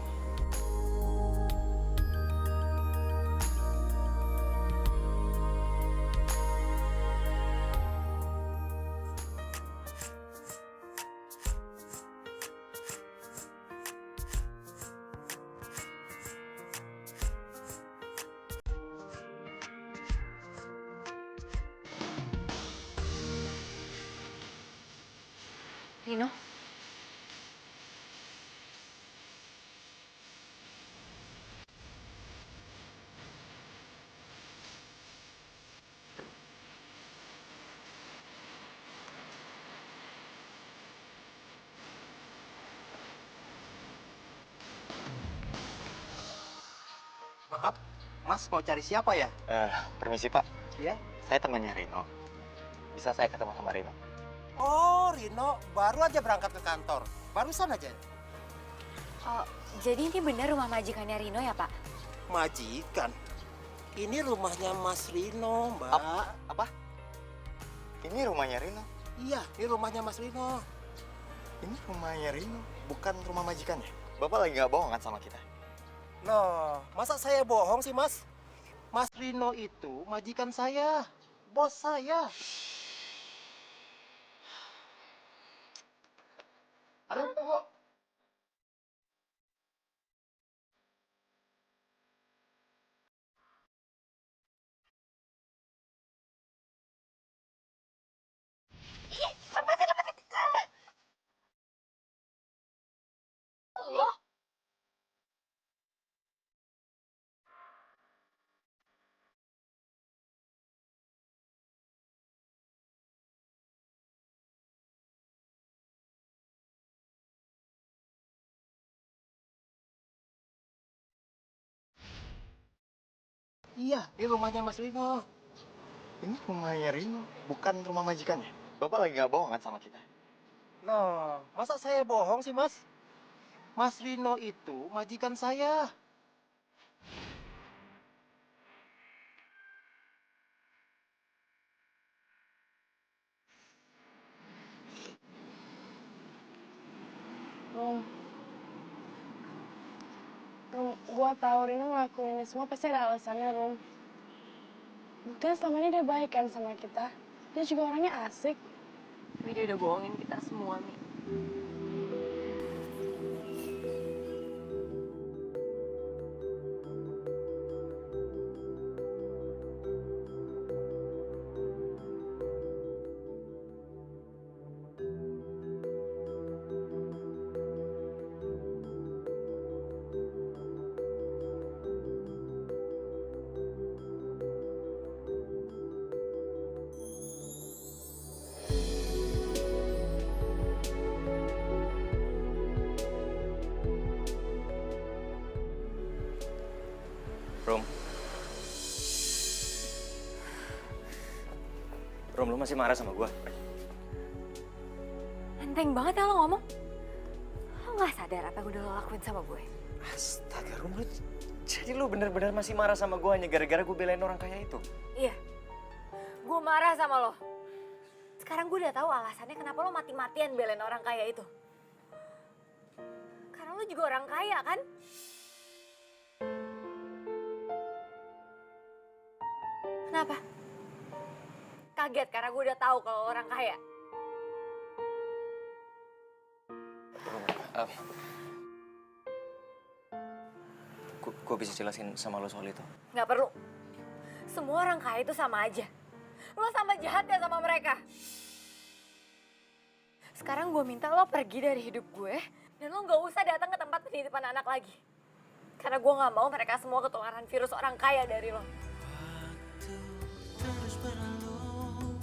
Rino? Maaf, Mas mau cari siapa ya? Permisi Pak, Iya. saya temannya Reno. Bisa saya ketemu sama Reno? Oh, Rino baru aja berangkat ke kantor. Barusan aja. Oh, jadi ini benar rumah majikannya Rino ya, Pak? Majikan. Ini rumahnya Mas Rino, Mbak. Apa? Ini rumahnya Reno? Iya, ini rumahnya Mas Rino. Ini rumahnya Reno, bukan rumah majikannya. Bapak lagi nggak bohong kan sama kita? Nah, masa saya bohong sih, Mas? Mas Rino itu majikan saya, bos saya. Aduh, tunggu. Iya, ini rumahnya Mas Rino. Ini rumahnya Rino, bukan rumah majikannya. Bapak lagi nggak bohong kan sama kita? Nah, masa saya bohong sih, Mas? Mas Rino itu majikan saya. Rum, gua tahu Rino ngelakuin ini semua pasti ada alasannya, Rum. Buktinya selama ini dia baik kan sama kita. Dia juga orangnya asik. Tapi dia udah bohongin kita semua, Mi. Rom. Rom, lu masih marah sama gua? Enteng banget ya lo ngomong. Lo nggak sadar apa yang udah lo lakuin sama gue? Astaga, Rom, jadi lu bener-bener masih marah sama gua hanya gara-gara gue belain orang kaya itu? Iya, gue marah sama lo. Sekarang gue udah tahu alasannya kenapa lo mati-matian belain orang kaya itu. Karena lo juga orang kaya kan? Kenapa? Kaget karena gue udah tahu kalau lo orang kaya. Gue bisa jelasin sama lo soal itu? Nggak perlu. Semua orang kaya itu sama aja. Lo sama jahat ya sama mereka. Sekarang gue minta lo pergi dari hidup gue. Dan lo nggak usah datang ke tempat penitipan anak lagi. Karena gue nggak mau mereka semua ketularan virus orang kaya dari lo. Terus berlalu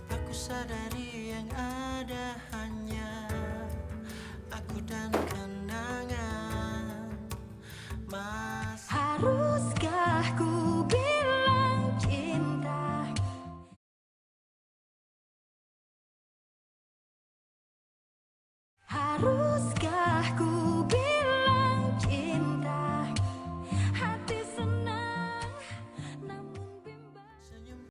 tanpa ku sadari yang ada hanya aku dan kenangan. Haruskah ku bilang cinta? Haruskah ku bilang cinta? Hati senang namun bimbang senyum.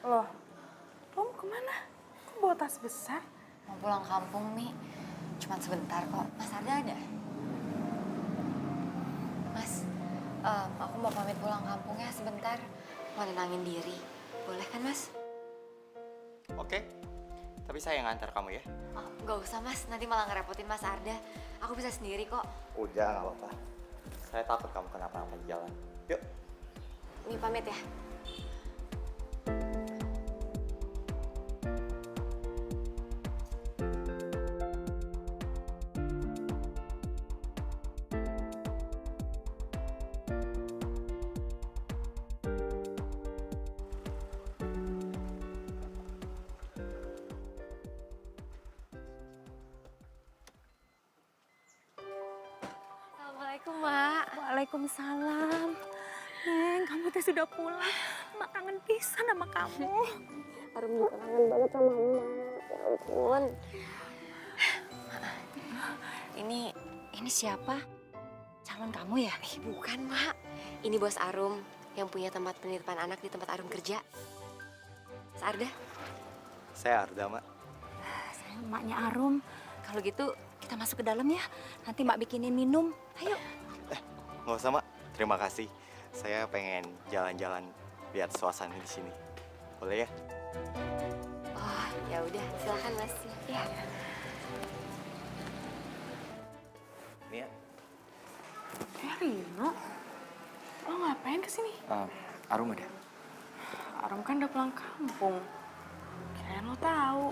Loh, lo mau kemana? Kok bawa tas besar? Mau pulang kampung nih. Cuma sebentar kok. Mas Arda ada? Mas, aku mau pamit pulang kampung ya sebentar. Mau nenangin diri. Boleh kan, Mas? Oke, tapi saya yang ngantar kamu ya. Oh, gak usah, Mas. Nanti malah ngerepotin Mas Arda. Aku bisa sendiri kok. Udah, nggak apa-apa. Saya takut kamu kenapa-napa di jalan. Yuk. Ini pamit ya. Assalamualaikum, Mak. Waalaikumsalam. Neng, kamu teh sudah pulang. Mak kangen pisan sama kamu. Arum juga kangen banget sama emak. Ya ampun. Ini siapa? Calon kamu ya? Bukan, Mak. Ini bos Arum yang punya tempat penitipan anak di tempat Arum kerja. Mas Arda? Saya Arda, Mak. Saya emaknya Arum. Kalau gitu kita masuk ke dalam ya. Nanti Mak bikinin minum. Ayo. Nggak usah, Mak. Terima kasih. Saya pengen jalan-jalan lihat suasana di sini. Boleh ya? Oh, ya udah. Silakan, Mas. Ya. Nia, Rino, lo ngapain kesini? Arum ada? Arum kan udah pulang kampung. Kirain lo tahu.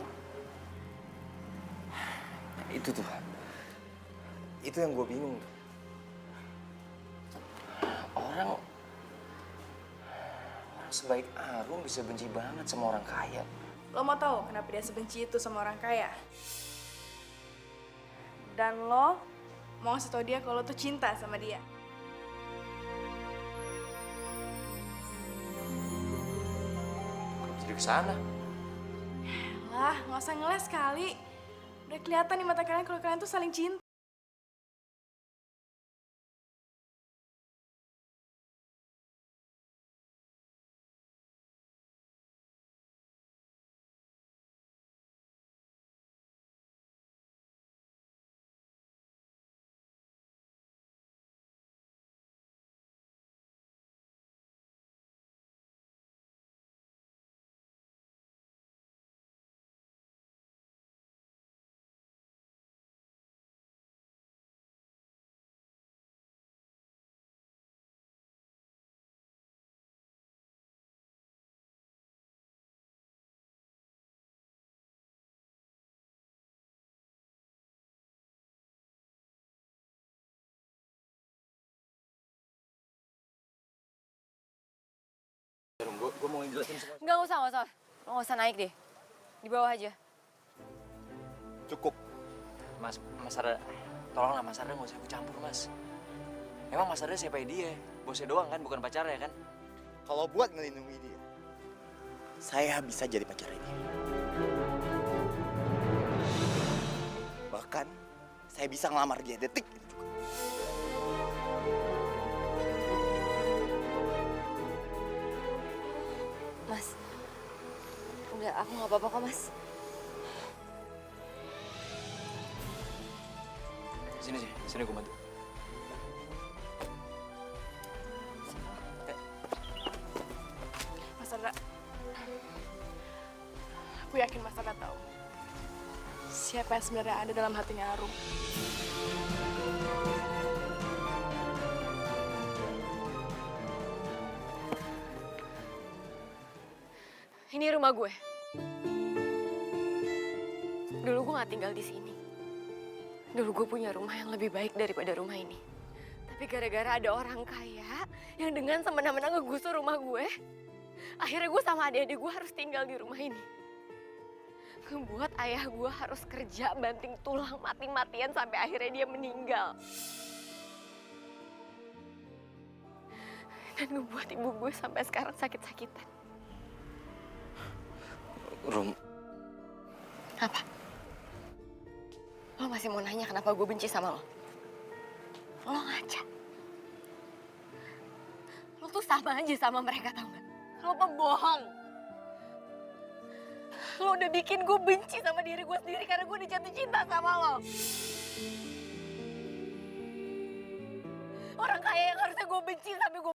Itu tuh. Itu yang gue bingung. Orang sebaik Arum bisa benci banget sama orang kaya. Lo mau tahu kenapa dia sebenci itu sama orang kaya? Dan lo mau ngasih tau dia kalau lo tuh cinta sama dia. Jadi kesana. Lah, nggak usah ngeles kali. Udah kelihatan di mata kalian kalau kalian tuh saling cinta. Gue mau ngejelasin semua. Nggak usah. Lo nggak usah naik deh. Di bawah aja. Cukup. Mas Arda, tolonglah Mas Arda nggak usah ikut campur, Mas. Emang Mas Arda siapa dia? Bosnya doang kan, bukan pacarnya kan? Kalau buat ngelindungi dia, saya bisa jadi pacarnya dia. Bahkan, saya bisa ngelamar dia detik itu juga. Mas, udah aku nggak apa-apa kok, Mas. Sini gue bantu. Mas Arda, aku yakin Mas Arda tahu siapa yang sebenarnya ada dalam hatinya Arum. Ini rumah gue. Dulu gue nggak tinggal di sini. Dulu gue punya rumah yang lebih baik daripada rumah ini. Tapi gara-gara ada orang kaya yang dengan semena-mena ngegusur rumah gue, akhirnya gue sama adik-adik gue harus tinggal di rumah ini. Ngebuat ayah gue harus kerja banting tulang mati-matian sampai akhirnya dia meninggal. Dan ngebuat ibu gue sampai sekarang sakit-sakitan. Rum. Apa? Lo masih mau nanya kenapa gue benci sama lo? Lo ngaca. Lo tuh sama aja sama mereka, tau gak? Lo pembohong. Lo udah bikin gue benci sama diri gue sendiri karena gue jatuh cinta sama lo. Orang kaya yang harusnya gue benci sampai gue...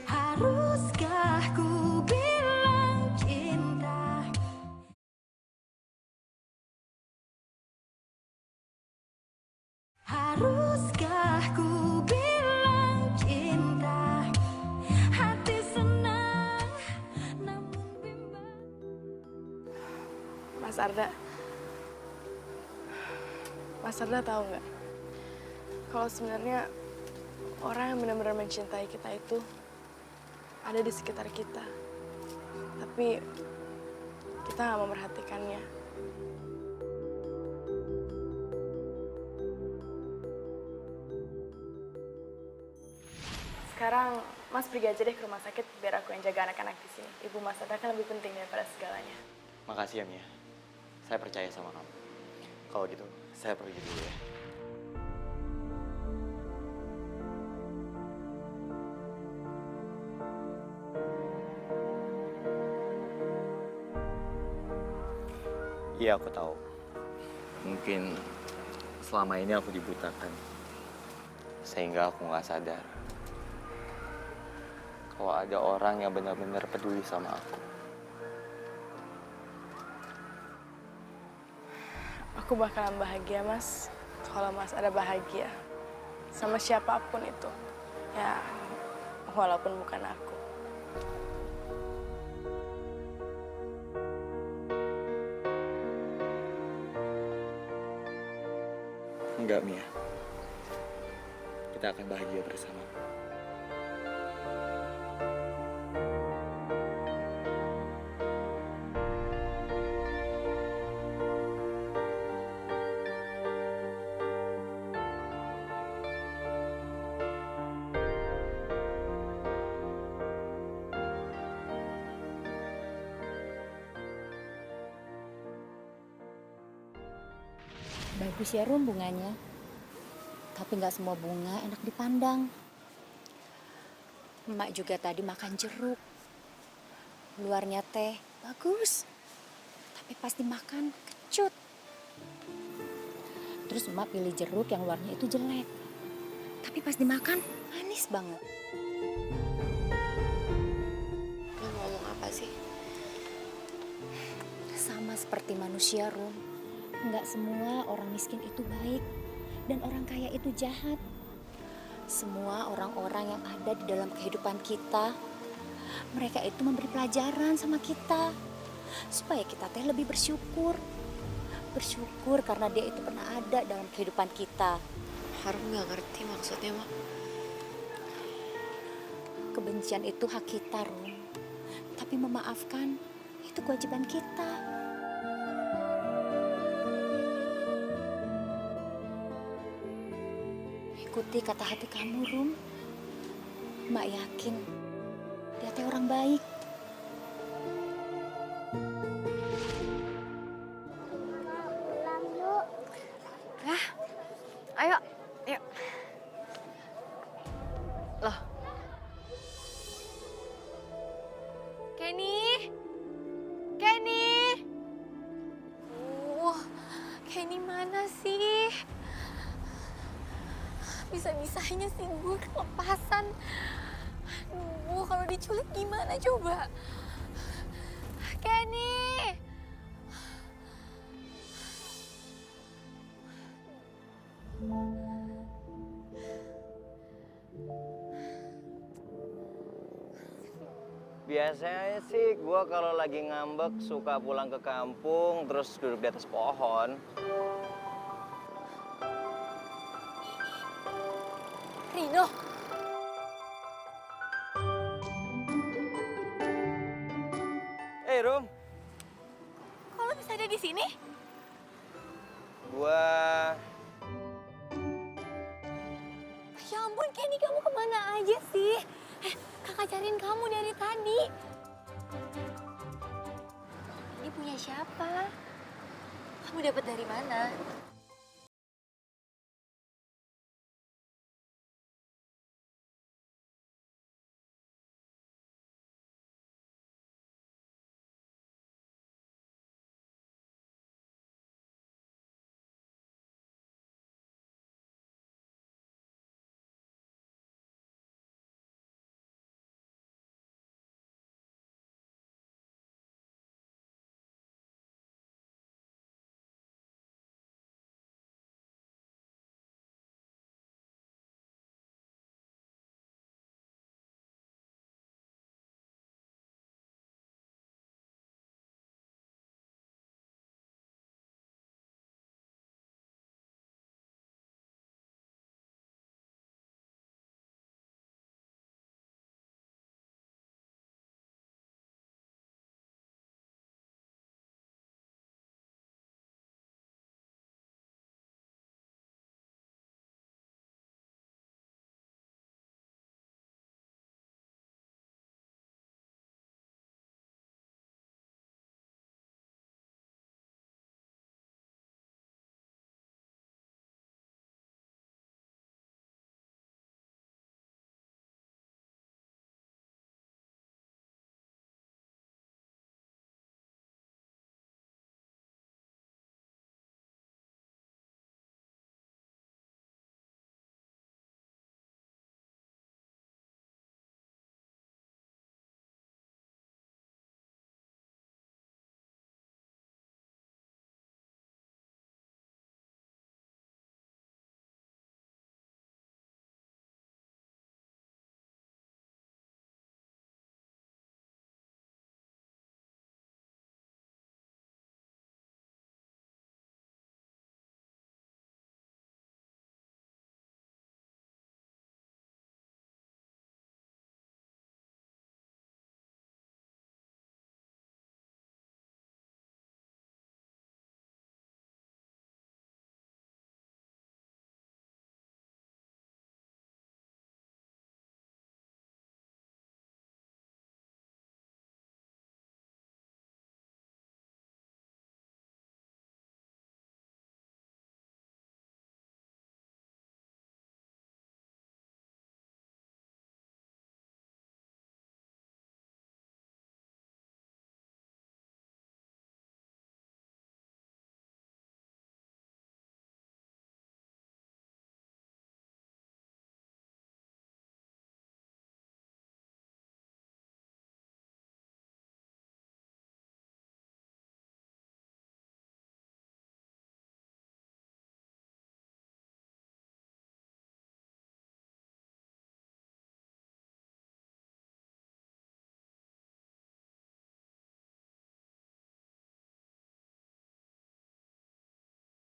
Haruskah ku bilang cinta? Haruskah ku bilang cinta? Hati senang namun bimbang. Mas Arda tahu nggak? Kalau sebenarnya orang yang benar-benar mencintai kita itu ada di sekitar kita. Tapi kita nggak memperhatikannya. Sekarang Mas pergi aja deh ke rumah sakit biar aku yang jaga anak-anak di sini. Ibu Mas Arda kan lebih penting daripada segalanya. Makasih ya Mia. Saya percaya sama kamu. Kalau gitu, saya pergi dulu ya. Iya, aku tahu. Mungkin selama ini aku dibutakan. Sehingga aku nggak sadar kalau ada orang yang benar-benar peduli sama aku. Aku bakalan bahagia, Mas. Kalau Mas ada bahagia sama siapapun itu. Ya, walaupun bukan aku. Enggak, Mia. Kita akan bahagia bersama. Bagus ya Rum bunganya. Tapi nggak semua bunga enak dipandang. Emak juga tadi makan jeruk. Luarnya teh bagus. Tapi pas dimakan kecut. Terus emak pilih jeruk yang luarnya itu jelek. Tapi pas dimakan manis banget. Lo ngomong apa sih? Sama seperti manusia Rum. Nggak semua orang miskin itu baik. Dan orang kaya itu jahat. Semua orang-orang yang ada di dalam kehidupan kita, mereka itu memberi pelajaran sama kita. supaya kita teh lebih bersyukur. Bersyukur karena dia itu pernah ada dalam kehidupan kita. Harum nggak ngerti maksudnya, Mak. Kebencian itu hak kita, Rum. Tapi memaafkan itu kewajiban kita. Ikuti kata hati kamu, Rum. Mak yakin dia teh orang baik. Hah? Ayo, yuk. Loh. Kenny? Kenny? Kenny mana sih? Bisa-bisanya sih gue kelepasan. Aduh, kalau diculik gimana coba? Kenny! Biasanya sih gue kalau lagi ngambek suka pulang ke kampung terus duduk di atas pohon. Rino! Eh, Rum. Kok lo bisa ada di sini? Gua... Ya ampun, Kenny, kamu kemana aja sih? Kakak cariin kamu dari tadi. Ini punya siapa? Kamu dapat dari mana?